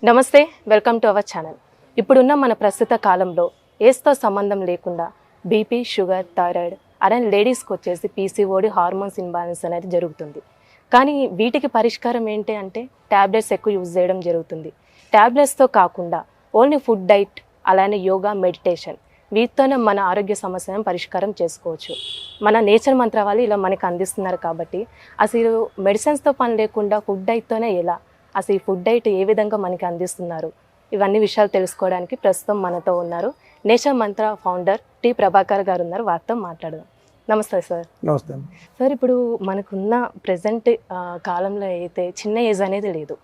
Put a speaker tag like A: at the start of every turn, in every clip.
A: నమస్తే, welcome to our channel. ఇప్పుడున్న మన ప్రస్తుత కాలంలో ఏజ్తో సంబంధం లేకుండా బీపీ, షుగర్, థైరాయిడ్ అలానే లేడీస్కి వచ్చేసి పీసీఓడి, హార్మోన్స్ ఇంబ్యాలెన్స్ అనేది జరుగుతుంది. కానీ వీటికి పరిష్కారం ఏంటి అంటే ట్యాబ్లెట్స్ ఎక్కువ యూజ్ చేయడం జరుగుతుంది. ట్యాబ్లెట్స్తో కాకుండా ఓన్లీ ఫుడ్ డైట్ అలానే యోగా, మెడిటేషన్ వీటితోనే మన ఆరోగ్య సమస్యలను పరిష్కారం చేసుకోవచ్చు. మన నేచర్ మంత్ర వాళ్ళు ఇలా మనకి అందిస్తున్నారు కాబట్టి అసలు మెడిసిన్స్తో పని లేకుండా ఫుడ్ డైట్తోనే ఎలా, అసలు ఈ ఫుడ్ డైట్ ఏ విధంగా మనకి అందిస్తున్నారు, ఇవన్నీ విషయాలు తెలుసుకోవడానికి ప్రస్తుతం మనతో ఉన్నారు నేచర్ మంత్ర ఫౌండర్ టి ప్రభాకర్ గారు ఉన్నారు. వారితో మాట్లాడదాం. నమస్తే సార్.
B: నమస్తే
A: సార్. ఇప్పుడు మనకున్న ప్రజెంట్ కాలంలో అయితే చిన్న ఏజ్ అనేది లేదు.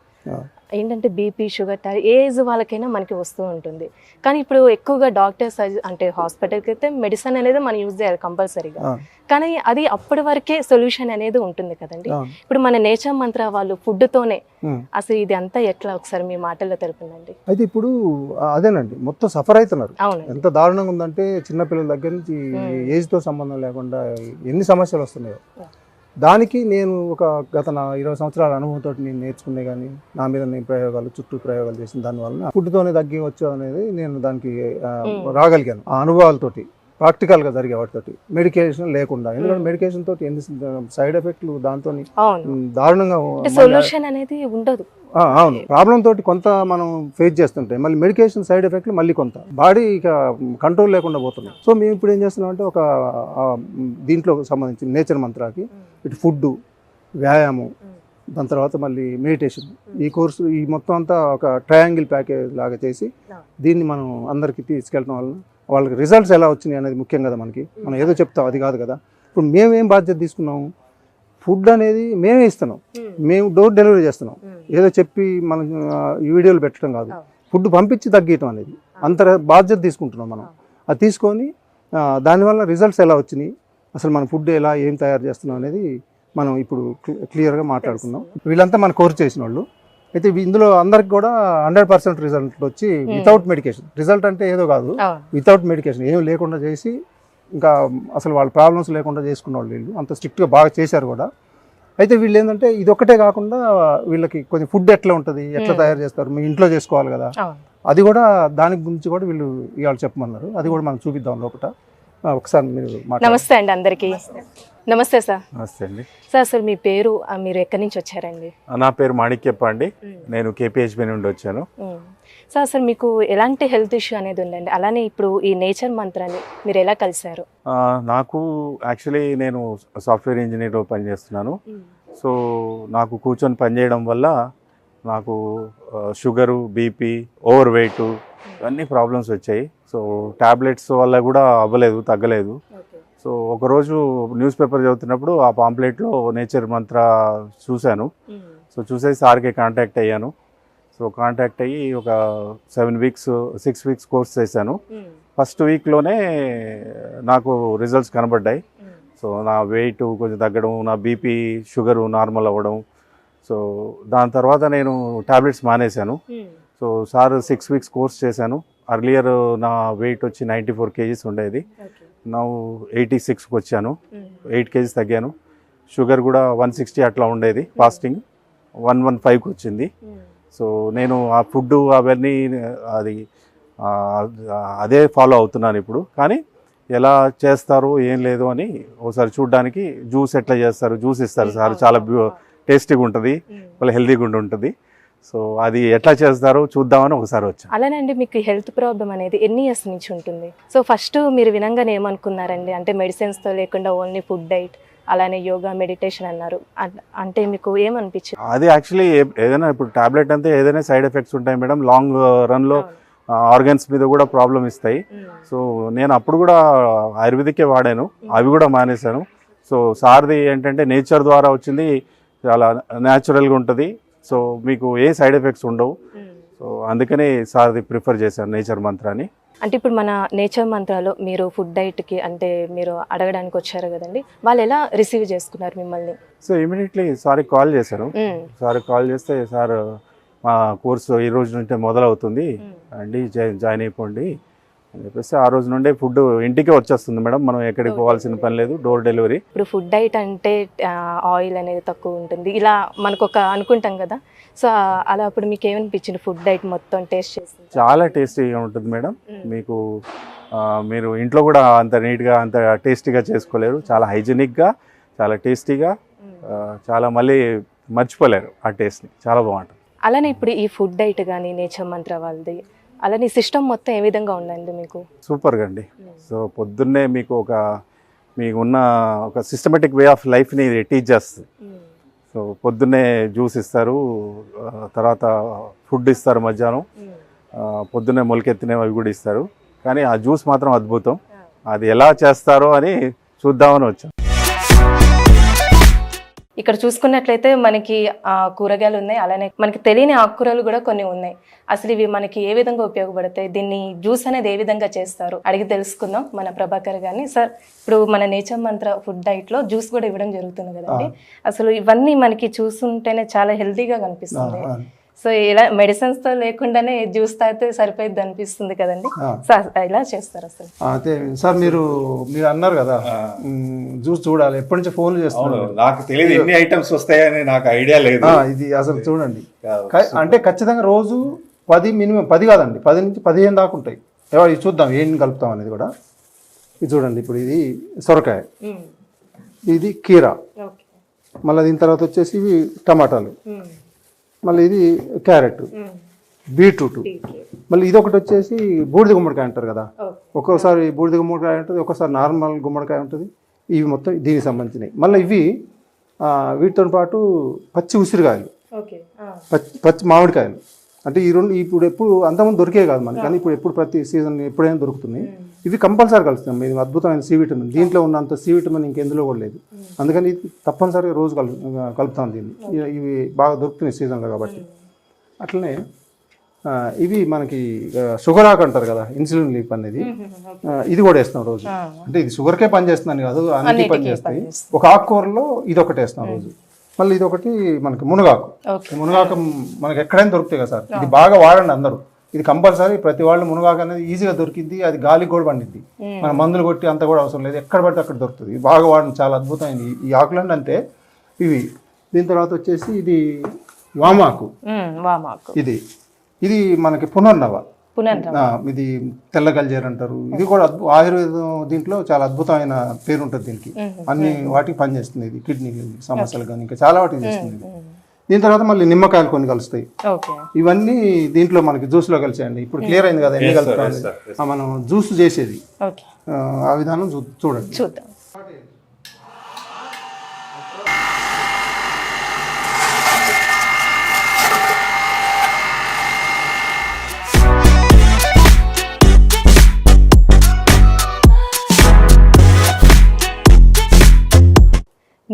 A: ఏంటంటే బీపీ, షుగర్, థైరాయిడ్ ఏ ఏజ్ వాళ్ళకైనా మనకి వస్తూ ఉంటుంది. కానీ ఇప్పుడు ఎక్కువగా డాక్టర్స్ అంటే హాస్పిటల్కి అయితే మెడిసిన్ అనేది మనం యూజ్ చేయాలి కంపల్సరీగా. కానీ అది అప్పటి వరకే సొల్యూషన్ అనేది ఉంటుంది కదండి. ఇప్పుడు మన నేచర్ మంత్ర వాళ్ళు ఫుడ్తోనే అసలు ఇది అంతా ఎట్లా ఒకసారి మీ మాటల్లో తెలుపుందండి.
B: అయితే ఇప్పుడు అదేనండి, మొత్తం సఫర్ అవుతున్నారు.
A: అవును,
B: ఎంత దారుణంగా ఉందంటే చిన్నపిల్లల దగ్గర నుంచి ఏజ్తో సంబంధం లేకుండా ఎన్ని సమస్యలు వస్తున్నాయో. దానికి నేను ఒక గత 20 సంవత్సరాల అనుభవంతో నేను నేర్చుకునే కానీ నా మీద నేను చుట్టూ ప్రయోగాలు చేసిన దానివల్ల ఫుడ్తోనే తగ్గి వచ్చు అనేది నేను దానికి రాగలిగాను. ఆ అనుభవాలతోటి ప్రాక్టికల్గా జరిగే వాటితోటి, మెడికేషన్ లేకుండా. ఎందుకంటే మెడికేషన్ తోటి ఎన్ని సైడ్ ఎఫెక్ట్లు దాంతో దారుణంగా
A: సొల్యూషన్ అనేది ఉండదు.
B: అవును, ప్రాబ్లం తోటి కొంత మనం ఫేస్ చేస్తుంటాయి, మళ్ళీ మెడికేషన్ సైడ్ ఎఫెక్ట్లు మళ్ళీ కొంత బాడీ ఇక కంట్రోల్ లేకుండా పోతున్నాం. సో మేము ఇప్పుడు ఏం చేస్తున్నాం అంటే ఒక దీంట్లో సంబంధించి నేచర్ మంత్రాకి ఇటు ఫుడ్, వ్యాయామం, దాని తర్వాత మళ్ళీ మెడిటేషన్, ఈ కోర్సు ఈ మొత్తం అంతా ఒక ట్రయాంగిల్ ప్యాకేజ్ లాగా చేసి దీన్ని మనం అందరికీ తీసుకెళ్ళడం వలన వాళ్ళకి రిజల్ట్స్ ఎలా వచ్చినాయి అనేది ముఖ్యం కదా. మనకి మనం ఏదో చెప్తాం అది కాదు కదా. ఇప్పుడు మేమేం బాధ్యత తీసుకున్నాము, ఫుడ్ అనేది మేమే ఇస్తున్నాం, మేము డోర్ డెలివరీ చేస్తున్నాం. ఏదో చెప్పి మనం ఈ వీడియోలు పెట్టడం కాదు, ఫుడ్ పంపించి తగ్గియటం అనేది అంత బాధ్యత తీసుకుంటున్నాం మనం. అది తీసుకొని దానివల్ల రిజల్ట్స్ ఎలా వచ్చినాయి, అసలు మన ఫుడ్ ఎలా ఏం తయారు చేస్తున్నాం అనేది మనం ఇప్పుడు క్లియర్గా మాట్లాడుకున్నాం. వీళ్ళంతా మన కోర్స్ చేసిన వాళ్ళు. అయితే ఇందులో అందరికి కూడా 100% రిజల్ట్ వచ్చి వితౌట్ మెడికేషన్. రిజల్ట్ అంటే ఏదో కాదు, వితౌట్ మెడికేషన్ ఏం లేకుండా చేసి ఇంకా అసలు వాళ్ళ ప్రాబ్లమ్స్ లేకుండా చేసుకున్న వాళ్ళు వీళ్ళు అంత స్ట్రిక్ట్గా బాగా చేశారు కూడా. అయితే వీళ్ళు ఏంటంటే ఇది ఒక్కటే కాకుండా వీళ్ళకి కొంచెం ఫుడ్ ఎట్లా ఉంటుంది, ఎట్లా తయారు చేస్తారు, మీ ఇంట్లో చేసుకోవాలి కదా, అది కూడా దాని గురించి కూడా వీళ్ళు ఇవాళ చెప్పమన్నారు. అది కూడా మనం చూపిద్దాం లోపల. ఒకసారి మీరు.
A: నమస్తే అండి అందరికీ. నమస్తే సార్.
C: నమస్తే అండి
A: సార్. అసలు మీ పేరు, మీరు ఎక్కడి నుంచి వచ్చారండి?
C: నా పేరు మాణిక్యప్ప అండి, నేను కేపీహెచ్బి నుండి వచ్చాను.
A: సార్, అసలు మీకు ఎలాంటి హెల్త్ ఇష్యూ అనేది ఉందండి? అలానే ఇప్పుడు ఈ నేచర్ మంత్రాన్ని మీరు ఎలా కలిశారు?
C: నాకు యాక్చువల్లీ నేను సాఫ్ట్వేర్ ఇంజనీర్లో పనిచేస్తున్నాను. సో నాకు కూర్చొని పనిచేయడం వల్ల నాకు షుగరు, బీపీ, ఓవర్ వెయిట్ ఇవన్నీ ప్రాబ్లమ్స్ వచ్చాయి. సో ట్యాబ్లెట్స్ వల్ల కూడా అవ్వలేదు, తగ్గలేదు. సో ఒకరోజు న్యూస్ పేపర్ చదువుతున్నప్పుడు ఆ పాంప్లెట్లో నేచర్ మంత్ర చూశాను. సో చూసేసి సార్కి కాంటాక్ట్ అయ్యాను. సో కాంటాక్ట్ అయ్యి ఒక 6 వీక్స్ కోర్స్ చేశాను. ఫస్ట్ వీక్లోనే నాకు రిజల్ట్స్ కనబడ్డాయి. సో నా వెయిట్ కొంచెం తగ్గడం, నా బీపీ, షుగరు నార్మల్ అవ్వడం. సో దాని తర్వాత నేను ట్యాబ్లెట్స్ మానేశాను. సో సార్ 6 వీక్స్ కోర్స్ చేశాను. అర్లియర్ నా వెయిట్ వచ్చి 94 kgs ఉండేది, నా 86కి వచ్చాను, 8 kgs తగ్గాను. షుగర్ కూడా 160 అట్లా ఉండేది, ఫాస్టింగ్ 115కి వచ్చింది. సో నేను ఆ ఫుడ్ అవన్నీ అదే ఫాలో అవుతున్నాను ఇప్పుడు. కానీ ఎలా చేస్తారు ఏం లేదు అని ఒకసారి చూడడానికి, జ్యూస్ ఎట్లా చేస్తారు, జ్యూస్ ఇస్తారు సార్, చాలా టేస్టీగా ఉంటుంది, చాలా హెల్తీగా ఉంటుంది. సో అది ఎట్లా చేస్తారో చూద్దామని ఒకసారి వచ్చాను.
A: అలానండి, మీకు హెల్త్ ప్రాబ్లం అనేది ఎన్ని ఇయర్స్ నుంచి ఉంటుంది? సో ఫస్ట్ మీరు వినంగానే ఏమనుకున్నారండి? అంటే మెడిసిన్స్తో లేకుండా ఓన్లీ ఫుడ్ డైట్ అలానే యోగా, మెడిటేషన్ అన్నారు. అంటే మీకు ఏమనిపించింది?
C: అది యాక్చువల్లీ ఏదైనా ఇప్పుడు టాబ్లెట్ అంతే ఏదైనా సైడ్ ఎఫెక్ట్స్ ఉంటాయి మేడం, లాంగ్ రన్లో ఆర్గన్స్ మీద కూడా ప్రాబ్లం ఇస్తాయి. సో నేను అప్పుడు కూడా ఆయుర్వేదికే వాడాను, అవి కూడా మానేశాను. సో సార్ది ఏంటంటే నేచర్ ద్వారా వచ్చింది, చాలా న్యాచురల్గా ఉంటుంది. సో మీకు ఏ సైడ్ ఎఫెక్ట్స్ ఉండవు. సో అందుకనే సార్ది ప్రిఫర్ చేశాను నేచర్ మంత్రాన్ని.
A: అంటే ఇప్పుడు మన నేచర్ మంత్రాలో మీరు ఫుడ్ డైట్కి అంటే మీరు అడగడానికి వచ్చారు కదండి, వాళ్ళు ఎలా రిసీవ్ చేసుకున్నారు మిమ్మల్ని?
C: సో ఇమీడియట్లీ సార్కి కాల్ చేశాను. సార్కి కాల్ చేస్తే, సార్ మా కోర్సు ఈ రోజు నుండి మొదలవుతుంది అండి, జాయిన్ అయిపోండి, అని చెప్పేసి ఆ రోజు నుండే ఫుడ్ ఇంటికే వచ్చేస్తుంది మేడం, మనం ఎక్కడికి పోవాల్సిన పని లేదు, డోర్ డెలివరీ.
A: ఇప్పుడు ఫుడ్ డైట్ అంటే ఆయిల్ అనేది తక్కువ ఉంటుంది ఇలా మనకు ఒక అనుకుంటాం కదా, సో అలా అప్పుడు మీకు ఏమనిపించింది ఫుడ్ డైట్ మొత్తం టేస్ట్ చేసి?
C: చాలా టేస్టీగా ఉంటుంది మేడం. మీకు మీరు ఇంట్లో కూడా అంత నీట్గా అంత టేస్టీగా చేసుకోలేరు. చాలా హైజీనిక్గా, చాలా టేస్టీగా, చాలా మళ్ళీ మర్చిపోలేరు ఆ టేస్ట్ని. చాలా బాగుంటుంది.
A: అలానే ఇప్పుడు ఈ ఫుడ్ డైట్ కానీ నేచర్ మంత్ర వాళ్ళది అలానే సిస్టమ్ మొత్తం ఏ విధంగా ఉందండి మీకు?
C: సూపర్గా అండి. సో పొద్దున్నే మీకు మీకున్న ఒక సిస్టమేటిక్ వే ఆఫ్ లైఫ్ని టీచ్ చేస్తుంది. సో పొద్దున్నే జ్యూస్ ఇస్తారు, తర్వాత ఫుడ్ ఇస్తారు, మధ్యాహ్నం పొద్దున్నే మొలకెత్తినవి అవి కూడా ఇస్తారు. కానీ ఆ జ్యూస్ మాత్రం అద్భుతం. అది ఎలా చేస్తారో అని చూద్దామని వచ్చాం.
A: ఇక్కడ చూసుకున్నట్లయితే మనకి కూరగాయలు ఉన్నాయి, అలానే మనకి తెలియని ఆకుకూరలు కూడా కొన్ని ఉన్నాయి. అసలు ఇవి మనకి ఏ విధంగా ఉపయోగపడతాయి, దీన్ని జ్యూస్ అనేది ఏ విధంగా చేస్తారు అడిగి తెలుసుకుందాం మన ప్రభాకర్ గారిని. సార్, ఇప్పుడు మన నేచర్ మంత్ర ఫుడ్ డైట్లో జ్యూస్ కూడా ఇవ్వడం జరుగుతుంది కదండి, అసలు ఇవన్నీ మనకి చూస్తుంటేనే చాలా హెల్తీగా కనిపిస్తుంది. సో ఇలా మెడిసిన్స్ తో లేకుండానే జ్యూస్ తాగితే సరిపోయింది అనిపిస్తుంది కదండి, సార్ ఇలా చేస్తారు అసలు?
B: అదే సార్, మీరు అన్నారు కదా జ్యూస్ చూడాలి, ఎప్పటి నుంచి ఫోన్లు చేస్తున్నారు.
C: నాకు తెలియదు ఎన్ని ఐటమ్స్ వస్తాయని, నాకు ఐడియా లేదు.
B: ఇది అసలు చూడండి, అంటే ఖచ్చితంగా రోజు 10 మినిమం 10 కాదండి, 10 నుంచి 15 దాకా ఉంటాయి. ఇది చూద్దాం ఏం కలుపుతాం అనేది కూడా. ఇది చూడండి, ఇప్పుడు ఇది సొరకాయ, ఇది కీరా, మళ్ళీ దీని తర్వాత వచ్చేసి ఇవి టమాటాలు, మళ్ళీ ఇది క్యారెట్, బీట్రూట్, మళ్ళీ ఇది ఒకటి వచ్చేసి బూడిద గుమ్మడికాయ అంటారు కదా, ఒక్కోసారి బూడిద గుమ్మడికాయ ఉంటుంది, ఒక్కోసారి నార్మల్ గుమ్మడికాయ ఉంటుంది. ఇవి మొత్తం దీనికి సంబంధించినవి. మళ్ళీ ఇవి వీటితో పాటు పచ్చి ఉసిరికాయలు, పచ్చి మామిడికాయలు. అంటే ఈ రెండు ఇప్పుడు ఎప్పుడు అంతకుముందు దొరికే కాదు మనకి, కానీ ఇప్పుడు ఎప్పుడు ప్రతి సీజన్ ఎప్పుడైనా దొరుకుతున్నాయి. ఇవి కంపల్సరీ కలుస్తాం. ఇది అద్భుతమైన సి విటమిన్, దీంట్లో ఉన్నంత సి విటమిన్ ఇంకెందులో కూడా లేదు. అందుకని ఇది తప్పనిసరిగా రోజు కలుపుతాం దీన్ని. ఇవి బాగా దొరుకుతున్నాయి సీజన్లో కాబట్టి. అట్లనే ఇవి మనకి షుగర్ ఆకు అంటారు కదా, ఇన్సులిన్ లీఫ్ అనేది, ఇది కూడా వేస్తాం రోజు. అంటే ఇది షుగర్కే పనిచేస్తుందని కాదు, అన్నిటికీ పనిచేస్తాయి. ఒక ఆకుకూరలో ఇది ఒకటి వేస్తాం రోజు. మళ్ళీ ఇది ఒకటి మనకి మునగాకు. మునగాకు మనకి ఎక్కడైనా దొరుకుతాయి కదా సార్, ఇది బాగా వాడండి అందరూ. ఇది కంపల్సరీ ప్రతి వాళ్ళు మునగాకు అనేది ఈజీగా దొరికింది, అది గాలికి కూడా పండిద్ది. మన మందులు కొట్టి అంత కూడా అవసరం లేదు, ఎక్కడ పడితే అక్కడ దొరుకుతుంది. ఇది బాగా వాడండి, చాలా అద్భుతమైంది ఈ ఆకులండి. అంతే ఇవి. దీని తర్వాత వచ్చేసి ఇది వామాకు, ఇది మనకి పునర్నవ, ఇది తెల్ల గల్జేరు అంటారు. ఇది కూడా ఆయుర్వేదం దీంట్లో చాలా అద్భుతమైన పేరు ఉంటుంది దీనికి. అన్ని వాటికి పనిచేస్తుంది ఇది, కిడ్నీ సమస్యలు కానీ ఇంకా చాలా వాటికి చేస్తుంది. దీని తర్వాత మళ్ళీ నిమ్మకాయలు కొన్ని కలుస్తాయి. ఇవన్నీ దీంట్లో మనకి జ్యూస్ లో కలిసాయండి. ఇప్పుడు క్లియర్ అయింది కదా ఎన్ని కలుపుతాం మనం జ్యూస్ చేసేది, ఆ విధానం చూడండి.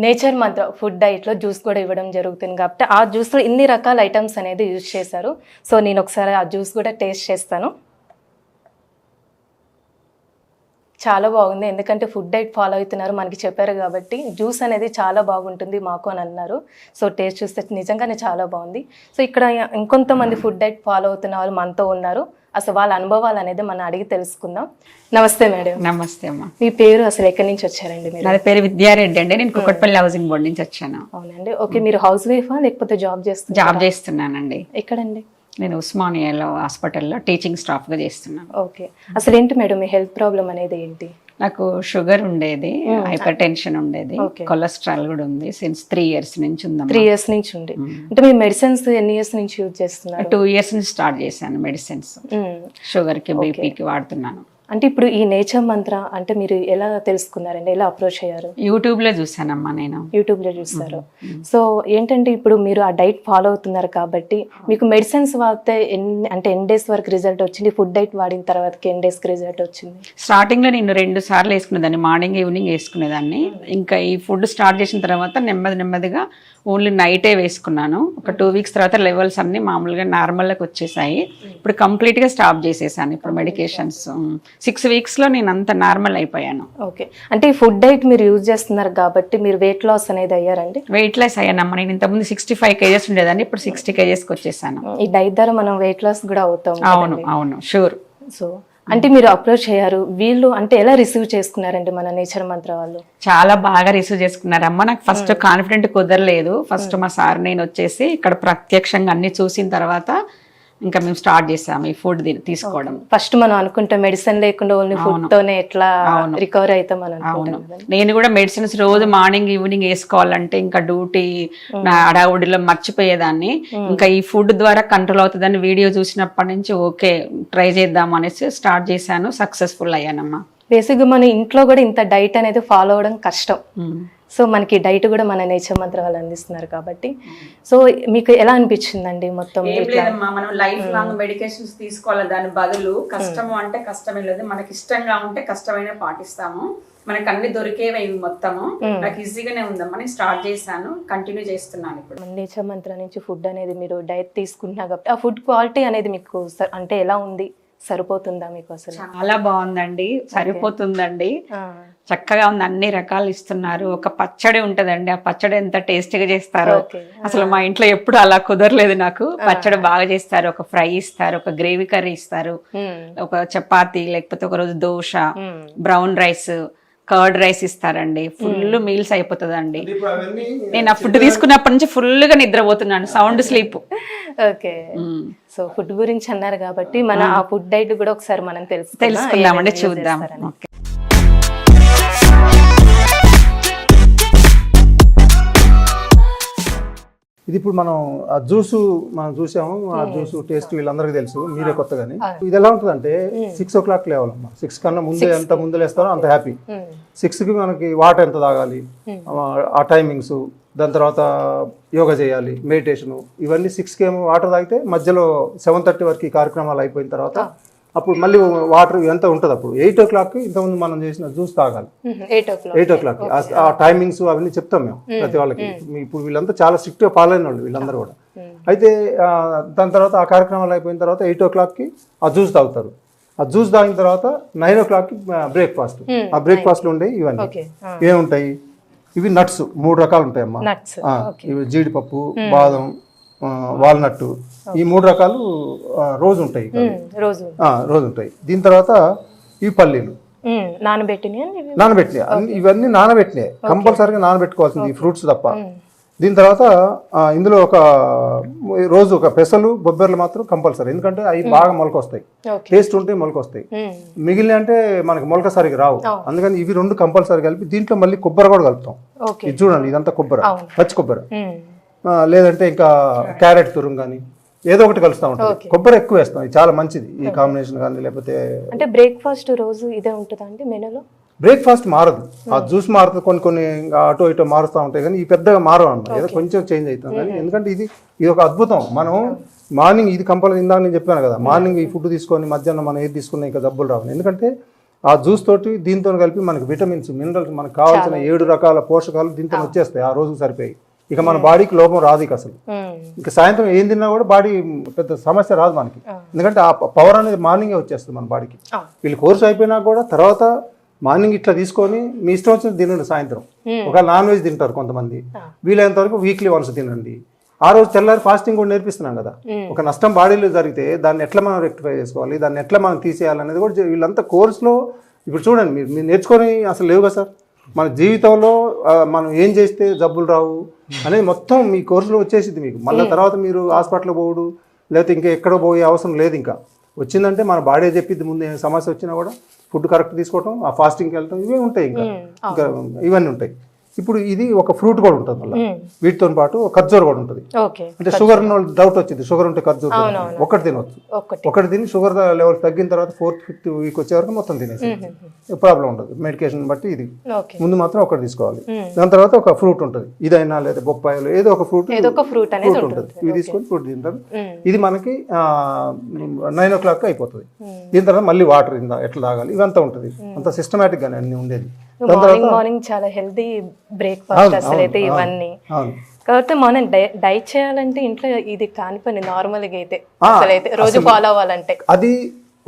A: నేచర్ మంత్ర ఫుడ్ డైట్లో జ్యూస్ కూడా ఇవ్వడం జరుగుతుంది కాబట్టి ఆ జ్యూస్లో ఇన్ని రకాల ఐటమ్స్ అనేది యూజ్ చేశారు. సో నేను ఒకసారి ఆ జ్యూస్ కూడా టేస్ట్ చేస్తాను. చాలా బాగుంది, ఎందుకంటే ఫుడ్ డైట్ ఫాలో అవుతున్నారు మనకి చెప్పారు కాబట్టి జ్యూస్ అనేది చాలా బాగుంటుంది మాకు అని అన్నారు. సో టేస్ట్ చూస్తే నిజంగానే చాలా బాగుంది. సో ఇక్కడ ఇంకొంతమంది ఫుడ్ డైట్ ఫాలో అవుతున్న వాళ్ళు మనతో ఉన్నారు. అసలు వాళ్ళ అనుభవాలు అనేది మనం అడిగి తెలుసుకుందాం. నమస్తే మేడం.
D: నమస్తే అమ్మా.
A: మీ పేరు అసలు ఎక్కడి నుంచి వచ్చారండి? మీరు?
D: నా పేరు విద్యారెడ్డి అండి, నేను కుకట్పల్లి హౌసింగ్ బోర్డ్ నుంచి వచ్చాను.
A: అవునండి, ఓకే. మీరు హౌస్ వైఫా లేకపోతే జాబ్
D: చేస్తున్నానండి.
A: ఎక్కడండి?
D: నేను ఉస్మానియాలో హాస్పిటల్లో టీచింగ్ స్టాఫ్గా చేస్తున్నాను.
A: ఓకే, అసలు ఏంటి మేడం మీ హెల్త్ ప్రాబ్లం అనేది ఏంటి?
D: నాకు షుగర్ ఉండేది, హైపర్ టెన్షన్ ఉండేది, కొలెస్ట్రాల్ కూడా ఉంది. సిన్స్ 3 years నుంచి ఉంది.
A: 3 years నుంచి ఉంది. అంటే మీ మెడిసిన్స్ ఎన్ని ఇయర్స్ నుంచి యూజ్ చేస్తున్నారు?
D: 2 years నుంచి స్టార్ట్ చేశాను మెడిసిన్స్. షుగర్కి, బీపీకి వాడుతున్నాను.
A: అంటే ఇప్పుడు ఈ నేచర్ మంత్ర అంటే మీరు ఎలా తెలుసుకున్నారండి, ఎలా అప్రోచ్ అయ్యారు?
D: యూట్యూబ్లో చూసానమ్మా నేను.
A: యూట్యూబ్లో చూస్తారు. సో ఏంటంటే ఇప్పుడు మీరు ఆ డైట్ ఫాలో అవుతున్నారు కాబట్టి మీకు మెడిసిన్స్ వాడితే ఎన్ని డేస్ వరకు రిజల్ట్ వచ్చింది? ఫుడ్ డైట్ వాడిన తర్వాత ఎన్ని డేస్కి రిజల్ట్ వచ్చింది?
D: స్టార్టింగ్లో నేను 2 సార్లు వేసుకునేదాన్ని, మార్నింగ్ ఈవినింగ్ వేసుకునేదాన్ని. ఇంకా ఈ ఫుడ్ స్టార్ట్ చేసిన తర్వాత నెమ్మదిగా ఓన్లీ నైటే వేసుకున్నాను. ఒక 2 weeks తర్వాత లెవెల్స్ అన్ని మామూలుగా నార్మల్కి వచ్చేసాయి. ఇప్పుడు కంప్లీట్గా స్టాప్ చేసేసాను. ఇప్పుడు మెడికేషన్స్ 6 weeksలో నేను అంత నార్మల్ అయిపోయాను.
A: ఓకే, అంటే ఈ ఫుడ్ డైట్ మీరు యూజ్ చేస్తున్నారు కాబట్టి మీరు వెయిట్ లాస్ అనేది అయ్యారండి?
D: వెయిట్ లాస్ అయ్యానమ్మా. నేను ఇంతకుముందు 65 kgs ఉండేదాన్ని, ఇప్పుడు 60 kgsకి వచ్చేసాను.
A: ఈ డైట్ ద్వారా మనం వెయిట్ లాస్ కూడా అవుతాం.
D: అవును, షూర్.
A: సో అంటే మీరు అప్రోచ్ అయ్యారు, వీళ్ళు అంటే ఎలా రిసీవ్ చేసుకున్నారండి మన నేచర్ మంత్ర వాళ్ళు?
D: చాలా బాగా రిసీవ్ చేసుకున్నారమ్మ. నాకు ఫస్ట్ కాన్ఫిడెంట్ కుదరలేదు. ఫస్ట్ మా సార్ నేను వచ్చేసి ఇక్కడ ప్రత్యక్షంగా అన్ని చూసిన తర్వాత ఇంకా మేము స్టార్ట్ చేసాము ఈ ఫుడ్ తీసుకోవడం.
A: ఫస్ట్ మనం అనుకుంటే మెడిసిన్ లేకుండా ఓన్లీ ఫుడ్ తోనే ఎట్లా రికవర్ అవుతాం అని అనుకుంటాం.
D: నేను కూడా మెడిసిన్స్ రోజు మార్నింగ్ ఈవినింగ్ వేసుకోవాలంటే ఇంకా డ్యూటీ నా అడావుడిలో మర్చిపోయేదాన్ని. ఇంకా ఈ ఫుడ్ ద్వారా కంట్రోల్ అవుతుందని వీడియో చూసినప్పటి నుంచి ఓకే ట్రై చేద్దాం అనేసి స్టార్ట్ చేశాను. సక్సెస్ఫుల్ అయ్యానమ్మా.
A: బేసిక్గా మన ఇంట్లో కూడా ఇంత డైట్ అనేది ఫాలో అవడం కష్టం. సో మనకి డైట్ కూడా మన నేచర్ మంత్ర వాళ్ళు అందిస్తున్నారు కాబట్టి. సో మీకు ఎలా అనిపించిందండి మొత్తం?
D: మనం లైఫ్ లాంగ్ మెడికేషన్స్ తీసుకోవాలి, దాని బదులు కష్టము అంటే కష్టమే లేదు, మనకి ఇష్టంగా ఉంటే కష్టమైన పాటిస్తాము. మనకు అన్ని దొరికేవి మొత్తము. నాకు ఈజీగానే ఉందమ్మా. నేను స్టార్ట్ చేశాను, కంటిన్యూ చేస్తున్నాను. ఇప్పుడు
A: నేచర్ మంత్ర నుంచి ఫుడ్ అనేది మీరు డైట్ తీసుకుంటున్నారు కాబట్టి ఆ ఫుడ్ క్వాలిటీ అనేది మీకు అంటే ఎలా ఉంది? సరిపోతుందా మీకు? అసలు
D: చాలా బాగుందండి, సరిపోతుందండి, చక్కగా ఉంది. అన్ని రకాలు ఇస్తున్నారు. ఒక పచ్చడి ఉంటదండి, ఆ పచ్చడి ఎంత టేస్టీగా చేస్తారో అసలు మా ఇంట్లో ఎప్పుడు అలా కుదరలేదు నాకు. పచ్చడి బాగా చేస్తారు, ఒక ఫ్రై ఇస్తారు, ఒక గ్రేవీ కర్రీ ఇస్తారు, ఒక చపాతీ, లేకపోతే ఒక రోజు dosa, brown rice, curd rice ఇస్తారండి. ఫుల్ మీల్స్ అయిపోతుందండి. నేను ఆ ఫుడ్ తీసుకున్నప్పటి నుంచి ఫుల్ గా నిద్రపోతున్నాను, sound sleep.
A: Okay. So food గురించి అన్నారు కాబట్టి మన ఆ ఫుడ్ డైట్ కూడా ఒకసారి మనం
D: తెలుసుకుందామండి, చూద్దాం. ఓకే.
B: ఇది ఇప్పుడు మనం ఆ జ్యూస్ మనం చూసాము, ఆ జ్యూస్ టేస్ట్ వీళ్ళందరికీ తెలుసు, మీరే కొత్తగాని. ఇది ఎలా ఉంటుందంటే 6 o'clock లేవాలమ్మా. 6 కన్నా ముందే ఎంత ముందు లేస్తారో అంత హ్యాపీ. 6కి మనకి వాటర్ ఎంత తాగాలి, ఆ టైమింగ్స్, దాని తర్వాత యోగా చేయాలి, మెడిటేషను, ఇవన్నీ 6కి ఏమో వాటర్ తాగితే మధ్యలో 7:30 వరకు ఈ కార్యక్రమాలు అయిపోయిన తర్వాత అప్పుడు మళ్ళీ వాటర్ ఎంత ఉంటుంది. అప్పుడు 8 o'clockకి ఇంతకుముందు మనం చేసిన జ్యూస్ తాగాలి. 8 o'clockకి ఆ టైమింగ్స్ అవన్నీ చెప్తాం మేము ప్రతి వాళ్ళకి. ఇప్పుడు వీళ్ళంతా చాలా స్ట్రిక్ట్గా ఫాలో అయిన వాళ్ళు వీళ్ళందరూ కూడా. అయితే దాని తర్వాత ఆ కార్యక్రమాలు అయిపోయిన తర్వాత 8 o'clockకి ఆ జ్యూస్ తాగుతారు. ఆ జ్యూస్ తాగిన తర్వాత 9 o'clockకి బ్రేక్ఫాస్ట్. ఆ బ్రేక్ఫాస్ట్లో ఉండే ఇవన్నీ ఏముంటాయి, ఇవి నట్స్ 3 రకాలు ఉంటాయమ్మా. ఇవి జీడిపప్పు, బాదం, వాల్నట్, ఈ 3 రకాలు రోజు ఉంటాయి, రోజు ఉంటాయి. దీని తర్వాత ఇవి పల్లీలు నానబెట్టినాయి, ఇవన్నీ నానబెట్టినాయి, కంపల్సరీగా నానబెట్టుకోవాల్సింది ఈ ఫ్రూట్స్ తప్ప. దీని తర్వాత ఇందులో రోజు ఒక పెసలు, బొబ్బెర్లు మాత్రం కంపల్సరీ, ఎందుకంటే అవి బాగా మొలకొస్తాయి, టేస్ట్ ఉంటే మొలకొస్తాయి. మిగిలిన అంటే మనకి మొలక సరిగా రావు, అందుకని ఇవి 2 కంపల్సరీ కలిపి దీంట్లో మళ్ళీ కొబ్బరి కూడా కలుపుతాం. ఇది చూడండి, ఇదంతా కొబ్బరి, పచ్చి కొబ్బరి, లేదంటే ఇంకా క్యారెట్ తురుము కానీ ఏదో ఒకటి కలుస్తూ ఉంటుంది. కొబ్బరి ఎక్కువ వేస్తాం, ఇది చాలా మంచిది ఈ కాంబినేషన్. కానీ లేకపోతే
A: అంటే బ్రేక్ఫాస్ట్ రోజు ఇదే ఉంటుందా అండి మెనూలో?
B: బ్రేక్ఫాస్ట్ మారదు, ఆ జ్యూస్ మారుతుంది, కొన్ని అటో ఇటో మారుస్తూ ఉంటాయి, కానీ ఈ పెద్దగా మారవు అన్నమాట, ఏదో కొంచెం చేంజ్ అవుతాం. కానీ ఎందుకంటే ఇది ఒక అద్భుతం. మనం మార్నింగ్ ఇది కంపల్సరీ, ఇందాక నేను చెప్పాను కదా, మార్నింగ్ ఈ ఫుడ్ తీసుకొని మధ్యాహ్నం మనం ఏది తీసుకున్నా ఇంకా జబ్బులు రావు. ఎందుకంటే ఆ జ్యూస్ తోటి దీంతో కలిపి మనకి విటమిన్స్, మినరల్స్, మనకు కావాల్సిన 7 రకాల పోషకాలు దీంతో వచ్చేస్తాయి ఆ రోజు సరిపోయి. ఇక మన బాడీకి లోపం రాదు ఇక అసలు. ఇక సాయంత్రం ఏం తిన్నా కూడా బాడీ పెద్ద సమస్య రాదు మనకి, ఎందుకంటే ఆ పవర్ అనేది మార్నింగే వచ్చేస్తుంది మన బాడీకి. వీళ్ళు కోర్సు అయిపోయినా కూడా తర్వాత మార్నింగ్ ఇట్లా తీసుకొని మీ ఇష్టం వచ్చిన తినండి. సాయంత్రం ఒక నాన్ వెజ్ తింటారు కొంతమంది, వీలైనంత వరకు వీక్లీ వన్స్ తినండి. ఆ రోజు తెల్లారి ఫాస్టింగ్ కూడా నేర్పిస్తున్నాం కదా. ఒక నష్టం బాడీలో జరిగితే దాన్ని ఎట్లా మనం రెక్టిఫై చేసుకోవాలి, దాన్ని ఎట్లా మనం తీసేయాలనేది కూడా వీళ్ళంతా కోర్సులో ఇప్పుడు చూడండి. మీరు నేర్చుకొని అసలు లేవు కదా సార్. మన జీవితంలో మనం ఏం చేస్తే జబ్బులు రావు అనేది మొత్తం మీ కోర్సులో వచ్చేసింది మీకు. మళ్ళీ తర్వాత మీరు హాస్పిటల్ పోవడు లేకపోతే ఇంకా ఎక్కడో పోయే అవసరం లేదు. ఇంకా వచ్చిందంటే మన బాడీ చెప్పిద్ది, ముందు సమస్య వచ్చినా కూడా ఫుడ్ కరెక్ట్ తీసుకోవటం, ఆ ఫాస్టింగ్కి వెళ్ళటం, ఇవే ఉంటాయి. ఇంకా ఇవన్నీ ఉంటాయి. ఇప్పుడు ఇది ఒక ఫ్రూట్ కూడా ఉంటుంది, మళ్ళీ వీటితో పాటు ఖర్జూర కూడా ఉంటుంది. అంటే షుగర్ డౌట్ వచ్చింది, షుగర్ ఉంటే ఖర్జూర ఒకటి తినవచ్చు. ఒకటి తిని షుగర్ లెవెల్ తగ్గిన తర్వాత 4th 5th వీక్ వచ్చే వరకు మొత్తం తినేసి ప్రాబ్లం ఉండదు. మెడికేషన్ బట్టి ఇది ముందు మాత్రం ఒకటి తీసుకోవాలి. దాని తర్వాత ఒక ఫ్రూట్ ఉంటుంది, ఇదైనా లేదా బొప్పాయిలు ఏదో ఒక ఫ్రూట్ ఉంటుంది, ఇవి తీసుకొని ఫ్రూట్ తింటారు. ఇది మనకి 9 o'clock అయిపోతుంది. దీని తర్వాత మళ్ళీ వాటర్ ఎట్లా తాగాలి ఇవంతా ఉంటుంది, అంత సిస్టమేటిక్ గానే అన్ని ఉండేది.
A: మార్నింగ్ చాలా హెల్తీ బ్రేక్ఫాస్ట్ అసలు అయితే ఇవన్నీ. కాబట్టి మనం డైట్ చేయాలంటే ఇంట్లో ఇది కాని పని నార్మల్గా అయితే, అసలు అయితే రోజు ఫాలో అవ్వాలంటే
B: అది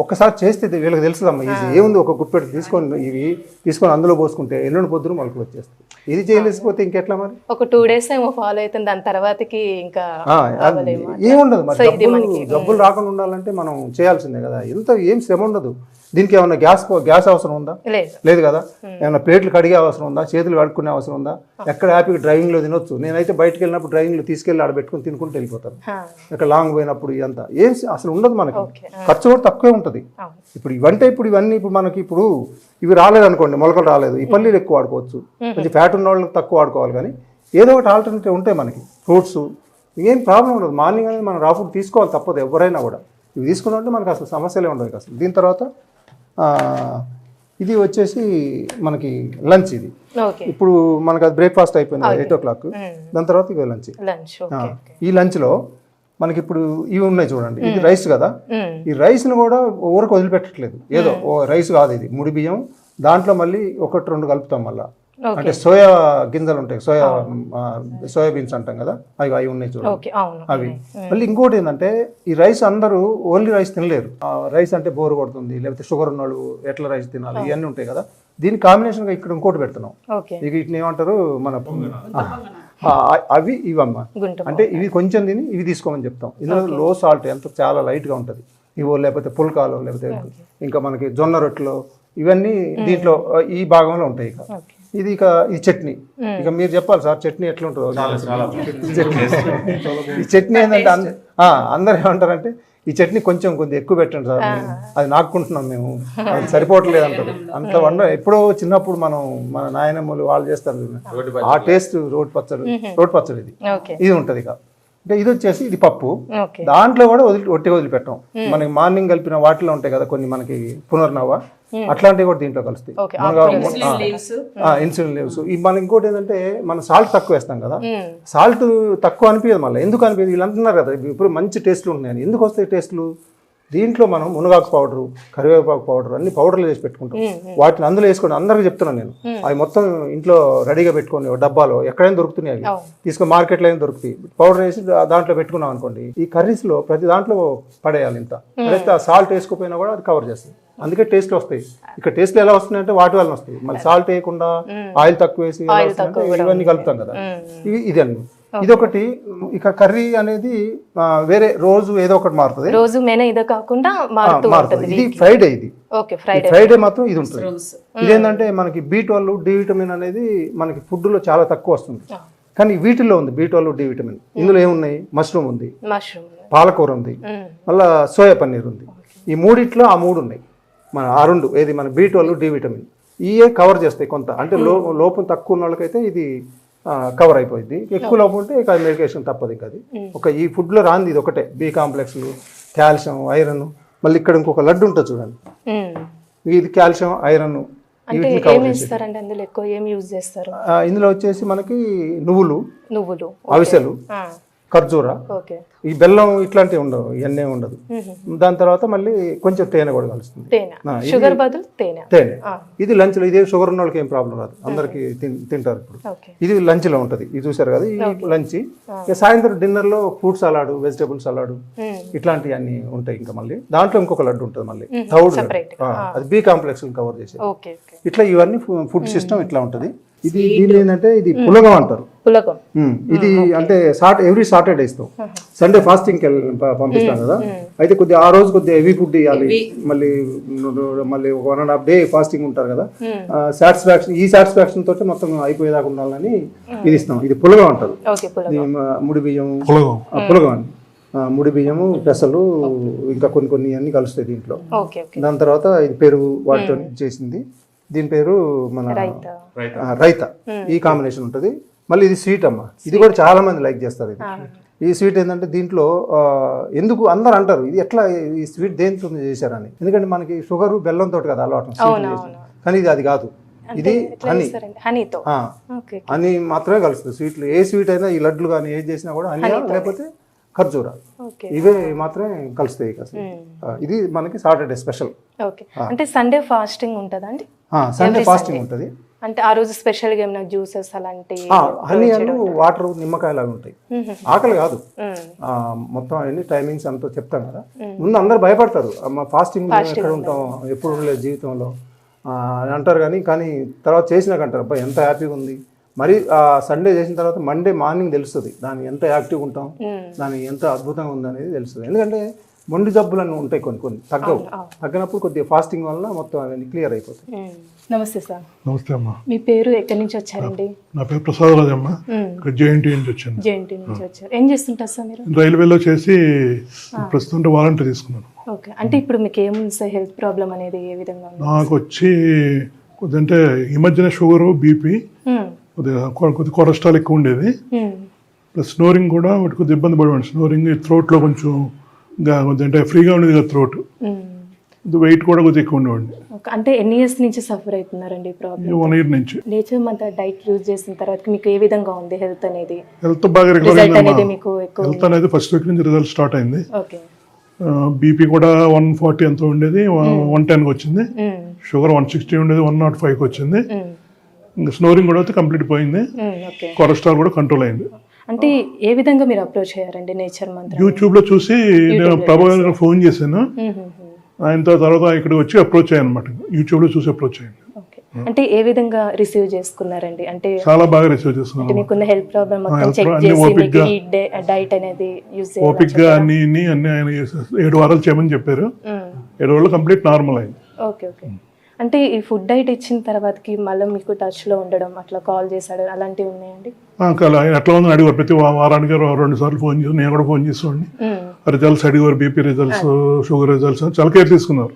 B: ఒక్కసారి చేస్తే వీళ్ళకి తెలుస్తుందమ్మా. ఇది ఏముంది, ఒక గుప్పెడు తీసుకొని అందులో పోసుకుంటే ఎల్లుండి పొద్దున మొలకలు వచ్చేస్తుంది. ఇది చేయలేకపోతే ఇంకెట్లా మరి?
A: ఒక 2 days ఏమో ఫాలో అవుతుంది, దాని తర్వాతకి ఇంకా
B: ఏముండదు మరి. జబ్బులు రాకుండా ఉండాలంటే మనం చేయాల్సిందే కదా, ఏం శ్రమ ఉండదు. దీనికి ఏమన్నా గ్యాస్ అవసరం ఉందా?
A: లేదు.
B: లేదు కదా. ఏమన్నా ప్లేట్లు కడిగే అవసరం ఉందా? చేతులు కడుక్కునే అవసరం ఉందా? ఎక్కడ హ్యాపీగా డ్రైవింగ్లో తినొచ్చు. నేనైతే బయటకు వెళ్ళినప్పుడు డ్రైవింగ్లో తీసుకెళ్ళి ఆడ పెట్టుకుని తినుకుంటూ వెళ్ళిపోతాను. ఇక్కడ లాంగ్ పోయినప్పుడు ఇదంతా ఏం అసలు ఉండదు మనకి. ఖర్చు కూడా తక్కువే ఉంటుంది. ఇప్పుడు ఇవన్నీ ఇప్పుడు మనకి ఇప్పుడు ఇవి రాలేదు అనుకోండి, మొలకలు రాలేదు, ఈ పల్లీలు ఎక్కువ వాడుకోవచ్చు. కొంచెం ఫ్యాట్ ఉన్న వాళ్ళకి తక్కువ వాడుకోవాలి. కానీ ఏదో ఒకటి ఆల్టర్నేటివ్ ఉంటాయి మనకి. ఫ్రూట్స్ ఏం ప్రాబ్లం ఉండదు. మార్నింగ్ అనేది మనం రా ఫుడ్ తీసుకోవాలి తప్పదు ఎవరైనా కూడా. ఇవి తీసుకున్నట్టు మనకు అసలు సమస్యలే ఉండదు అసలు. దీని తర్వాత ఇది వచ్చేసి మనకి లంచ్. ఇది ఇప్పుడు మనకు అది బ్రేక్ఫాస్ట్ అయిపోయింది 8 o'clock. దాని తర్వాత ఇక లంచ్. ఈ లంచ్లో మనకి ఇప్పుడు ఇవి ఉన్నాయి చూడండి. ఇది రైస్ కదా. ఈ రైస్ను కూడా ఊరికి వదిలిపెట్టట్లేదు. ఏదో రైస్ కాదు ఇది, ముడి బియ్యం. దాంట్లో మళ్ళీ 1-2 కలుపుతాం మళ్ళీ. అంటే సోయా గింజలు ఉంటాయి, సోయాబీన్స్ అంటాం కదా, అవి ఉన్నాయి చూడండి అవి. మళ్ళీ ఇంకోటి ఏంటంటే ఈ రైస్ అందరూ ఓన్లీ రైస్ తినలేరు. రైస్ అంటే బోరు కొడుతుంది, లేకపోతే షుగర్ ఉన్నవాళ్ళు ఎట్లా రైస్ తినాలి, ఇవన్నీ ఉంటాయి కదా. దీని కాంబినేషన్గా ఇక్కడ ఇంకోటి పెడుతున్నాం. ఇక వీటిని ఏమంటారు మన అవి ఇవమ్మా. అంటే ఇవి కొంచెం తిని ఇవి తీసుకోమని చెప్తాం. ఇందులో లో సాల్ట్, ఎంత చాలా లైట్గా ఉంటుంది. ఇవో లేకపోతే పుల్కాలు, లేకపోతే ఇంకా మనకి జొన్న రొట్టెలు, ఇవన్నీ దీంట్లో ఈ భాగంలో ఉంటాయి. ఇది ఈ చట్నీ. ఇక మీరు చెప్పాలి సార్ చట్నీ ఎట్లా ఉంటుందో. ఈ చట్నీ ఏంటంటే అందరు ఏమంటారంటే ఈ చట్నీ కొంచెం కొద్దిగా ఎక్కువ పెట్టండి సార్, అది నాకుంటున్నాం మేము, అది సరిపోవట్లేదు అంటారు. అంత ఎప్పుడో చిన్నప్పుడు మన నాయనమ్మలు వాళ్ళు చేస్తారు ఆ టేస్ట్. రోటి పచ్చడి ఇది ఉంటుంది. ఇక అంటే ఇది వచ్చేసి ఇది పప్పు. దాంట్లో కూడా వదిలిపెట్టాం. మనకి మార్నింగ్ కలిపిన వాటిలో ఉంటాయి కదా కొన్ని మనకి పునర్నవ, అట్లాంటివి కూడా దీంట్లో కలుస్తాయి. Insulin leaves. మన ఇంకోటి ఏంటంటే మనం సాల్ట్ తక్కువ వేస్తాం కదా. సాల్ట్ తక్కువ అనిపించదు. మళ్ళీ ఎందుకు అనిపించదు? వీళ్ళు అంటున్నారు కదా ఇప్పుడు మంచి టేస్ట్లు ఉన్నాయని. ఎందుకు వస్తాయి టేస్ట్లు? దీంట్లో మనం మునగాకు పౌడరు, కరివేపాకు పౌడర్ అన్ని పౌడర్లు చేసి పెట్టుకుంటాం. వాటిని అందులో వేసుకోండి. అందరికీ చెప్తున్నాను నేను. అవి మొత్తం ఇంట్లో రెడీగా పెట్టుకోండి. డబ్బాలో ఎక్కడైనా దొరుకుతున్నాయి. అవి తీసుకొని మార్కెట్లో అయినా దొరుకుతాయి. పౌడర్ వేసి దాంట్లో పెట్టుకున్నాం అనుకోండి, ఈ కర్రీస్లో ప్రతి దాంట్లో పడేయాలి. ఇంత పడేస్తే ఆ సాల్ట్ వేసుకోపోయినా కూడా అది కవర్ చేస్తుంది. అందుకే టేస్ట్లు వస్తాయి. ఇక్కడ టేస్ట్లు ఎలా వస్తున్నాయంటే వాటి వల్ల వస్తాయి. మళ్ళీ సాల్ట్ వేయకుండా ఆయిల్ తక్కువ వేసి ఇవన్నీ కలుపుతాం కదా. ఇది అన్ని ఇదొకటి. ఇక కర్రీ అనేది వేరే రోజు ఏదో ఒకటి మారుతుంది.
A: రోజు మెనూ ఇదే కాకుండా మారుతుంది.
B: ఇది ఫ్రైడే. ఇది ఫ్రైడే మాత్రం ఇది ఉంటుంది. ఇదేంటంటే మనకి B12 D విటమిన్ అనేది మనకి ఫుడ్ లో చాలా తక్కువ వస్తుంది. కానీ వీటిల్లో ఉంది B12 D విటమిన్. ఇందులో ఏమున్నాయి? మష్రూమ్ ఉంది, పాలకూర ఉంది, మళ్ళీ సోయా పన్నీర్ ఉంది. ఈ మూడిట్లో ఆ 3 ఉన్నాయి. మన ఆ 2 ఏది మన B12 D విటమిన్ ఇవే కవర్ చేస్తాయి కొంత. అంటే లోపం తక్కువ ఉన్న వాళ్ళకైతే ఇది కవర్ అయిపోయింది. ఎక్కువ లోపం ఉంటే ఇక మెడికేషన్ తప్పదు. ఇంకా అది ఈ ఫుడ్లో రాంది ఇది ఒకటే. B కాంప్లెక్స్లు, కాల్షియం, ఐరన్. మళ్ళీ ఇక్కడ ఇంకొక లడ్డు ఉంటుంది చూడండి, ఇది కాల్షియం, ఐరన్. ఇందులో వచ్చేసి మనకి నువ్వులు, అవిసెలు, ఖర్జూర, ఈ బెల్లం ఇట్లాంటివి ఉండవు, ఇవన్నీ ఉండదు. దాని తర్వాత మళ్ళీ కొంచెం తేనె కూడా కలుస్తుంది. తేనె. ఇది లంచ్ లో. ఇదే షుగర్ ఉన్న వాళ్ళకి ఏం ప్రాబ్లం రాదు, అందరికి తింటారు. ఇప్పుడు ఇది లంచ్ లో ఉంటది. ఇది చూసారు కదా, ఈ లంచ్. సాయంత్రం డిన్నర్ లో ఫ్రూట్ సలాడ్, వెజిటేబుల్ సలాడ్, ఇట్లాంటివి అన్ని ఉంటాయి. ఇంకా మళ్ళీ దాంట్లో ఇంకొక లడ్డు ఉంటుంది మళ్ళీ థర్డ్. అది B కాంప్లెక్స్ కవర్ చేసేది. ఇట్లా ఇవన్నీ ఫుడ్ సిస్టమ్ ఇట్లా ఉంటది. ఇది దీని ఏంటంటే ఇది పులగం అంటారు. ఇది అంటే ఎవ్రీ సాటర్డే ఇస్తాం. సండే ఫాస్టింగ్ పంపిస్తాం కదా. అయితే కొద్దిగా ఆ రోజు కొద్దిగా హెవీ ఫుడ్ ఇవ్వాలి. మళ్ళీ 1.5 day ఫాస్టింగ్ ఉంటారు కదా. సాటిస్ఫాక్షన్ తోటి మొత్తం అయిపోయేదాకా ఉండాలని ఇది ఇస్తాం. ఇది పులగం అంటారు. ముడి బియ్యం పులగం అండి. ముడి బియ్యము, పెసలు, ఇంకా కొన్ని అన్ని కలుస్తాయి దీంట్లో. దాని తర్వాత ఇది పెరుగు వాటితో చేసింది. దీని పేరు మన రైతా. ఈ కాంబినేషన్ ఉంటుంది. మళ్ళీ ఇది స్వీట్ అమ్మ. ఇది కూడా చాలా మంది లైక్ చేస్తారు. ఈ స్వీట్ ఏంటంటే దీంట్లో ఎందుకు అందరు అంటారు ఇది ఎట్లా ఈ స్వీట్ దేనితో చేశారని. ఎందుకంటే మనకి షుగర్ బెల్లంతో కదా అలవాటు. కానీ ఇది అది కాదు. ఇది హనీ మాత్రమే కలుస్తుంది స్వీట్లు. ఏ స్వీట్ అయినా ఈ లడ్లు కానీ ఏది చేసినా కూడా హనీ లేకపోతే ఖర్జూర, ఇవే మాత్రమే కలుస్తాయి. ఇది మనకి సాటర్డే స్పెషల్.
A: అంటే సండే ఫాస్టింగ్ ఉంటుందండి.
B: సండే ఫాస్టింగ్ ఉంటుంది.
A: అంటే ఆ రోజు స్పెషల్ గా ఏమైనా జ్యూసెస్ అలాంటి
B: హనీ అను వాటర్, నిమ్మకాయలు అవి ఉంటాయి. ఆకలి కాదు. మొత్తం అన్ని టైమింగ్స్ అంతా చెప్తాం కదా. ముందు అందరు భయపడతారు, ఫాస్టింగ్ ఎక్కడ ఉంటాం, ఎప్పుడు ఉండలేదు జీవితంలో అంటారు. కానీ తర్వాత చేసినాక అంటారు అబ్బాయి ఎంత హ్యాపీగా ఉంది. మరి సండే చేసిన తర్వాత మండే మార్నింగ్ తెలుస్తుంది దాని ఎంత యాక్టివ్గా ఉంటాం, దాని ఎంత అద్భుతంగా ఉంది అనేది తెలుస్తుంది. ఎందుకంటే మొండి జబ్బులు అని ఉంటాయి కొన్ని తగ్గవు. తగ్గినప్పుడు కొద్దిగా ఫాస్టింగ్ వల్ల మొత్తం అవన్నీ క్లియర్ అయిపోతాయి.
A: నమస్తే సార్.
E: నమస్తే అమ్మా.
A: మీ పేరు ఎక్కడి నుంచి వచ్చారండి?
E: నా పేరు ప్రసాదరాజు అమ్మ. జేఎన్టీ నుంచి వచ్చాను.
A: జేఎన్టీ నుంచి వచ్చారు. ఏం చేస్తుంటారు సార్ మీరు?
E: రైల్వేలో చేసి ప్రస్తుతం వాలంటీర్ తీసుకున్నాను.
A: ఓకే, అంటే ఇప్పుడు మీకు ఏముంది సార్ హెల్త్ ప్రాబ్లం అనేది ఏ విధంగా ఉంది?
E: నాకు వచ్చి అంటే ఈ మధ్యన షుగరు, బీపీ, కొద్దిగా కొలెస్ట్రాల్ ఎక్కువ ఉండేది. ప్లస్ స్నోరింగ్ కూడా కొద్దిగా ఇబ్బంది పడేవాడు. స్నోరింగ్ థ్రోట్లో కొంచెం అంటే ఫ్రీగా ఉండేది కదా థ్రోట్. వెయిట్ కూడా కొద్దిగా ఎక్కువ ఉండేవాడిని.
A: అంటే ఎన్ని ఇయర్స్ నుంచి సఫర్ అవుతున్నారండి ఈ ప్రాబ్లం?
E: 1 year నుంచి.
A: నేచర్ మంత్ర డైట్ యూజ్ చేసిన తర్వాత మీకు ఏ విధంగా ఉంది హెల్త్ అనేది?
E: హెల్త్ బాగా రికవర్
A: అనేది మీకు ఎక్కువ
E: హెల్త్ అనేది ఫస్ట్ వీక్ నుంచి రిజల్ట్ స్టార్ట్ అయింది.
A: ఓకే.
E: బీపీ కూడా 140 ఎంతో ఉండేది, 110కి వచ్చింది. షుగర్ 160 ఉండేది, 105కి వచ్చింది. ఇంకా స్నోరింగ్ కూడా అయితే కంప్లీట్ పోయింది. కొలెస్ట్రాల్ కూడా కంట్రోల్ అయింది.
A: అంటే ఏ విధంగా మీరు అప్రోచ్ అయ్యారండి నేచర్ మంత్ర?
E: యూట్యూబ్ లో చూసి నేను ప్రభాకర్ గారు ఫోన్ చేశాను. ఆయన తర్వాత ఇక్కడికి వచ్చి అప్రోచ్ అయ్యాను అనమాట. యూట్యూబ్ లో చూసి అప్రోచ్ అయ్యాను.
A: అంటే ఏ విధంగా రిసీవ్ చేసుకున్నారండి? అంటే
E: చాలా బాగా రిసీవ్ చేసుకున్నాను.
A: మీకున్న హెల్త్ ప్రాబ్లం మొత్తం చెక్ చేసి మీకు ఈ డైట్ అనేది యూజ్ చేయాలి.
E: ఓపిక్ గా అన్ని ఆయన 7 వారాలు చేయమని చెప్పారు. 7 రోజులు కంప్లీట్ నార్మల్ అయింది.
A: Okay okay. అంటే ఈ ఫుడ్ డైట్ ఇచ్చిన తర్వాతకి మళ్ళీ మీకు టచ్ లో ఉండడం, అట్లా కాల్ చేశాడు, అలాంటివి ఉన్నాయండి?
E: ఎట్లా ఉందని అడిగారు. ప్రతి వారానికి 2 సార్లు ఫోన్ చేసి, నేను కూడా ఫోన్ చేసేవాడిని. రిజల్ట్స్ అడిగారు, బీపీ రిజల్ట్స్, షుగర్ రిజల్ట్స్ చాలా కేర్ తీసుకున్నారు.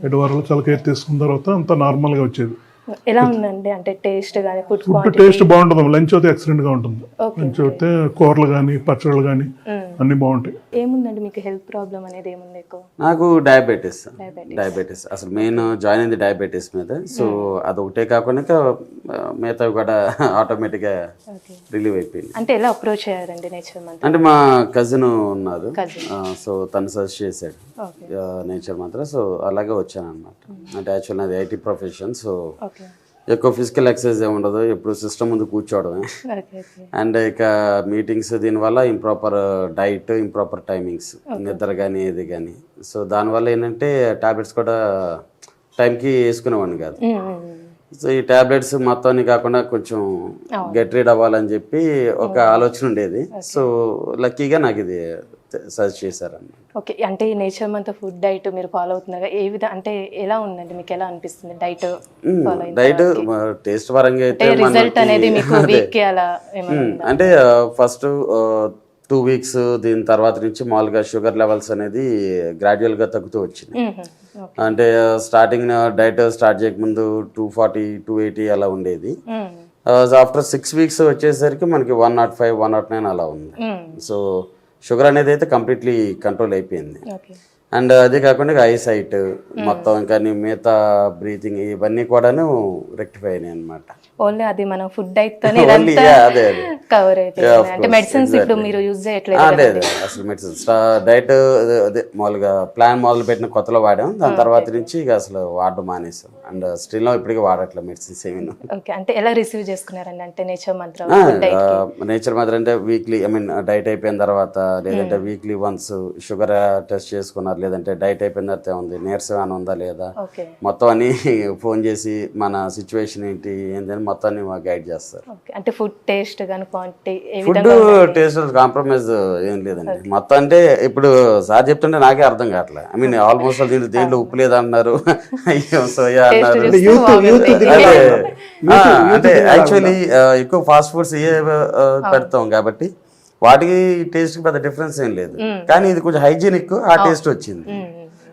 E: 7 వారాలు చాలా కేర్ తీసుకున్న తర్వాత అంతా నార్మల్ గా వచ్చేది.
A: ఎలా ఉందండి అంటే టేస్ట్ కానీ ఫుడ్
E: టేస్ట్ బాగుంటుంది. లంచ్ అయితే ఎక్సలెంట్ గా ఉంటుంది. లంచ్ అయితే కూరలు కానీ పచ్చళ్ళు కానీ అన్ని బాగుంటాయి.
A: ఏముందండి మీకు హెల్త్ ప్రాబ్లం అనేది ఏముంది ఎక్కువ?
F: నాకు డయాబెటీస్ అసలు మెయిన్ జాయిన్ అయింది డయాబెటీస్ మీద. సో అదొకటే కాకుండా మిగతా కూడా ఆటోమేటిక్ గా రిలీవ్ అయిపోయింది.
A: అంటే ఎలా అప్రోచ్ అయ్యారండి నేచర్ మంత్ర?
F: అంటే మా కజిన్ ఉన్నారు, సో తను సజెస్ట్ చేశాడు నేచర్ మంత్ర. సో అలాగే వచ్చాను అనమాట. అంటే యాక్చువల్ నాది ఐటీ ప్రొఫెషన్. సో ఎక్కువ ఫిజికల్ ఎక్సర్సైజ్ ఏమి ఉండదు, ఎప్పుడు సిస్టమ్ ముందు కూర్చోవడమే. అండ్ ఇక మీటింగ్స్, దీనివల్ల ఇంప్రాపర్ డైట్, ఇంప్రాపర్ టైమింగ్స్, నిద్ర కానీ ఏది కానీ. సో దానివల్ల ఏంటంటే టాబ్లెట్స్ కూడా టైంకి వేసుకునేవాడిని కాదు. సో ఈ టాబ్లెట్స్ మొత్తాన్ని కాకుండా కొంచెం గెట్ రీడ్ అవ్వాలని చెప్పి ఒక ఆలోచన ఉండేది. సో లక్కీగా నాకు ఇది సజెస్ట్ చేశారన్నమాట.
A: ఓకే, అంటే ఈ నేచర్ మంత్ర ఫుడ్ డైట్ మీరు ఫాలో అవుతున్నారా? ఏ విధంగా అంటే ఎలా ఉందండి, మీకు ఎలా అనిపిస్తుంది డైట్ ఫాలో?
F: డైట్ టేస్ట్ పరంగా అయితే
A: రిజల్ట్ అనేది మీకు వీక్ అలా ఏమైనా?
F: అంటే ఫస్ట్ 2 weeks దీని తర్వాత నుంచి మామూలుగా షుగర్ లెవెల్స్ అనేది గ్రాడ్యువల్ గా తగ్గుతూ వచ్చింది. అంటే స్టార్టింగ్ డైట్ స్టార్ట్ చేయకముందు 240, 280 అలా ఉండేది. ఆఫ్టర్ 6 weeks వచ్చేసరికి మనకి 105, 109 అలా ఉంది. సో షుగర్ అనేది అయితే కంప్లీట్లీ కంట్రోల్ అయిపోయింది. అండ్ అదే కాకుండా ఐసైట్ మొత్తం ఇంకా మిగతా బ్రీతింగ్ ఇవన్నీ కూడాను రెక్టిఫై అయినాయి అనమాట.
A: ఓన్లీ అది మనం ఫుడ్ డైట్ తోనే కవర్ అయిపోయింది. అంటే మెడిసిన్స్ ఇప్పుడు మీరు యూజ్ చేయట్లేదు?
F: లేదు, అసలు మెడిసిన్స్ డైట్ అదే మామూలుగా ప్లాన్ మొదలు పెట్టిన కొత్తలో వాడాం. దాని తర్వాత నుంచి ఇక అసలు వాడడం మానేసాం. అండ్ స్టిల్ ఇప్పటికీ వాడట్లేదు మెడిసిన్స్ ఏమీ.
A: ఓకే, అంటే ఎలా రిసీవ్ చేసుకున్నారండి అంటే నేచర్ మంత్ర?
F: నేచర్ మంత్ర అంటే వీక్లీ డైట్ అయిపోయిన తర్వాత, లేదంటే వీక్లీ వన్స్ షుగర్ టెస్ట్ చేసుకున్నారు, లేదంటే డైట్ అయిపోయిన తర్వాత ఉంది నీరసం అని ఉందా లేదా, మొత్తం అన్ని ఫోన్ చేసి మన సిచ్యువేషన్ ఏంటని మొత్తాన్ని గైడ్ చేస్తారు.
A: అంటే ఫుడ్ టేస్ట్ కానీ క్వాంటిటీ,
F: ఫుడ్ టేస్ట్ కాంప్రమైజ్ ఏం లేదండి. మొత్తం అంటే ఇప్పుడు సార్ చెప్తుంటే నాకే అర్థం కావట్లేదు. ఐ మీన్ ఆల్మోస్ట్ దీంట్లో ఉప్పు లేదన్నారు, అయ్యో సోయా అన్నారు. అంటే యాక్చువల్లీ ఎక్కువ ఫాస్ట్ ఫుడ్స్ ఏ పెడతాం కాబట్టి వాటికి టేస్ట్ పెద్ద డిఫరెన్స్ ఏం లేదు. కానీ ఇది కొంచెం హైజీనిక్, ఆ టేస్ట్ వచ్చింది.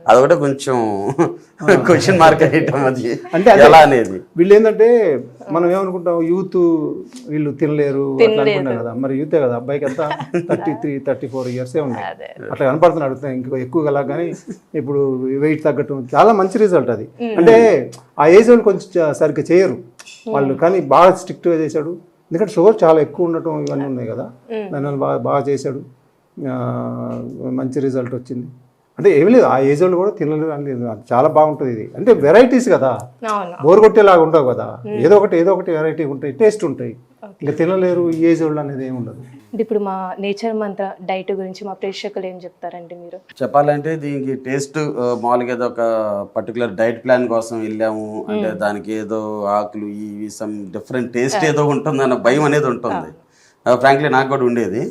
F: అదొకటే కొంచెం క్వశ్చన్ మార్క్ అయ్యటం. అది అంటే ఎలా అనేది
B: వీళ్ళు ఏంటంటే మనం ఏమనుకుంటాం, యూత్ వీళ్ళు తినలేరు అనుకుంటాం కదా. మరి యూతే కదా, అబ్బాయికి అంతా 33, 34 years ఉన్నాయి. అట్లా కనపడుతున్నాడు. ఇంకా ఎక్కువ కలా కానీ ఇప్పుడు వెయిట్ తగ్గటం చాలా మంచి రిజల్ట్ అది. అంటే ఆ ఏజ్ వాళ్ళు కొంచెం సరిగ్గా చేయరు వాళ్ళు, కానీ బాగా స్ట్రిక్ట్గా చేశాడు. ఎందుకంటే షుగర్ చాలా ఎక్కువ ఉండటం ఇవన్నీ ఉన్నాయి కదా, దానివల్ల బాగా చేశాడు. మంచి రిజల్ట్ వచ్చింది. అంటే ఏమి లేదు, ఆ ఏజ్ వాళ్ళు కూడా తినలేదు అని లేదు. చాలా బాగుంటుంది ఇది. అంటే వెరైటీస్ కదా, బోర్ కొట్టేలాగా ఉండవు కదా. ఏదో ఒకటి వెరైటీ ఉంటాయి, టేస్ట్ ఉంటాయి. ఇంకా తినలేరు ఈ ఏజ్ వాళ్ళు అనేది ఏమి ఉండదు.
A: ఇప్పుడు మా నేచర్ మంత్ర డైట్ గురించి మా ప్రేక్షకులు ఏం చెప్తారండి మీరు?
F: చెప్పాలంటే దీనికి టేస్ట్ మామూలుగా ఏదో ఒక పర్టికులర్ డైట్ ప్లాన్ కోసం వెళ్ళాము అంటే దానికి ఏదో ఆకులు ఇవి సమ్ డిఫరెంట్ టేస్ట్ ఏదో ఉంటుందన్న భయం అనేది ఉంటుంది. ఫ్రాంక్లీ నాకు కూడా ఉండేది.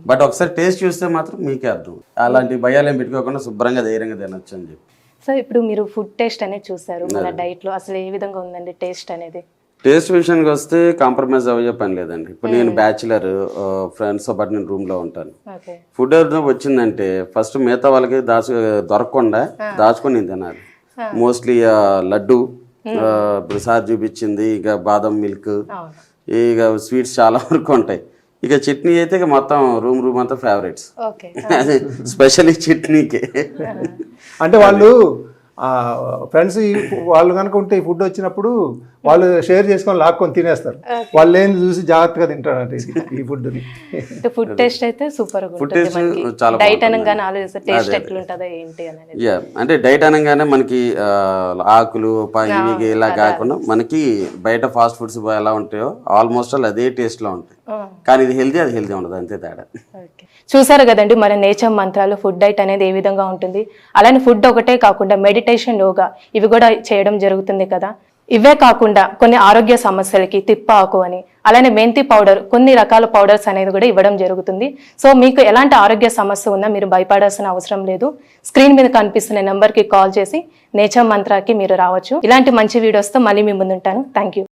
F: బట్ ఒకసారి టేస్ట్ చూస్తే మాత్రం మీకే అర్థం. అలాంటి భయాలు ఏం పెట్టుకోకుండా శుభ్రంగా ధైర్యంగా తినొచ్చు అని చెప్పి.
A: సో ఇప్పుడు మీరు ఫుడ్ టేస్ట్ అనేది చూసారు, మన డైట్లో అసలు ఏ విధంగా ఉందండి టేస్ట్ అనేది?
F: టేస్ట్ విషయానికి వస్తే కాంప్రమైజ్ అయ్యే పని లేదండి. ఇప్పుడు నేను బ్యాచులర్, ఫ్రెండ్స్తో పాటు నేను రూమ్లో ఉంటాను. ఫుడ్ వచ్చిందంటే ఫస్ట్ మిగతా వాళ్ళకి దొరకకుండా దాచుకొని నేను తినాలి. మోస్ట్లీ లడ్డు, ఇప్పుడు సార్ చూపించింది, ఇక బాదం మిల్క్, ఇక స్వీట్స్ చాలా వరకు ఉంటాయి. ఇక చట్నీ అయితే ఇక మొత్తం రూమ్ అంతా ఫేవరెట్స్, స్పెషల్లీ చట్నీకి.
B: అంటే వాళ్ళు ఫ్రెండ్స్ వాళ్ళు కనుక ఉంటే ఈ ఫుడ్ వచ్చినప్పుడు వాళ్ళు షేర్ చేసుకొని లాక్కొని తినేస్తారు. వాళ్ళు ఏంది చూసి జాగ్రత్తగా తింటారంటే ఈ ఫుడ్.
A: ఫుడ్ టేస్ట్ అయితే సూపర్ డైట్ అనగానే ఆలోచిస్తే టేస్ట్ ఎట్లుంటుందో ఏంటి అనేది.
F: అంటే డైట్ అనగానే మనకి ఆకులు ఇవి ఇలా కాకుండా మనకి బయట ఫాస్ట్ ఫుడ్స్ ఎలా ఉంటాయో ఆల్మోస్ట్ అదే టేస్ట్ లో ఉంటాయి. కానీ ఇది హెల్తీ, అది హెల్తీ ఉండదు, అంతే తేడా.
A: చూసారు కదండి మన నేచర్ మంత్రాలు ఫుడ్ డైట్ అనేది ఏ విధంగా ఉంటుంది. అలానే ఫుడ్ ఒకటే కాకుండా మెడిటేషన్, యోగా ఇవి కూడా చేయడం జరుగుతుంది కదా. ఇవే కాకుండా కొన్ని ఆరోగ్య సమస్యలకి తిప్ప ఆకు అని, అలానే మెంతి పౌడర్, కొన్ని రకాల పౌడర్స్ అనేది కూడా ఇవ్వడం జరుగుతుంది. సో మీకు ఎలాంటి ఆరోగ్య సమస్య ఉన్నా మీరు భయపడాల్సిన అవసరం లేదు. స్క్రీన్ మీద కనిపిస్తున్న నెంబర్కి కాల్ చేసి నేచర్ మంత్రాకి మీరు రావచ్చు. ఇలాంటి మంచి వీడియోస్తో మళ్ళీ మీ ముందుంటాను. Thank you.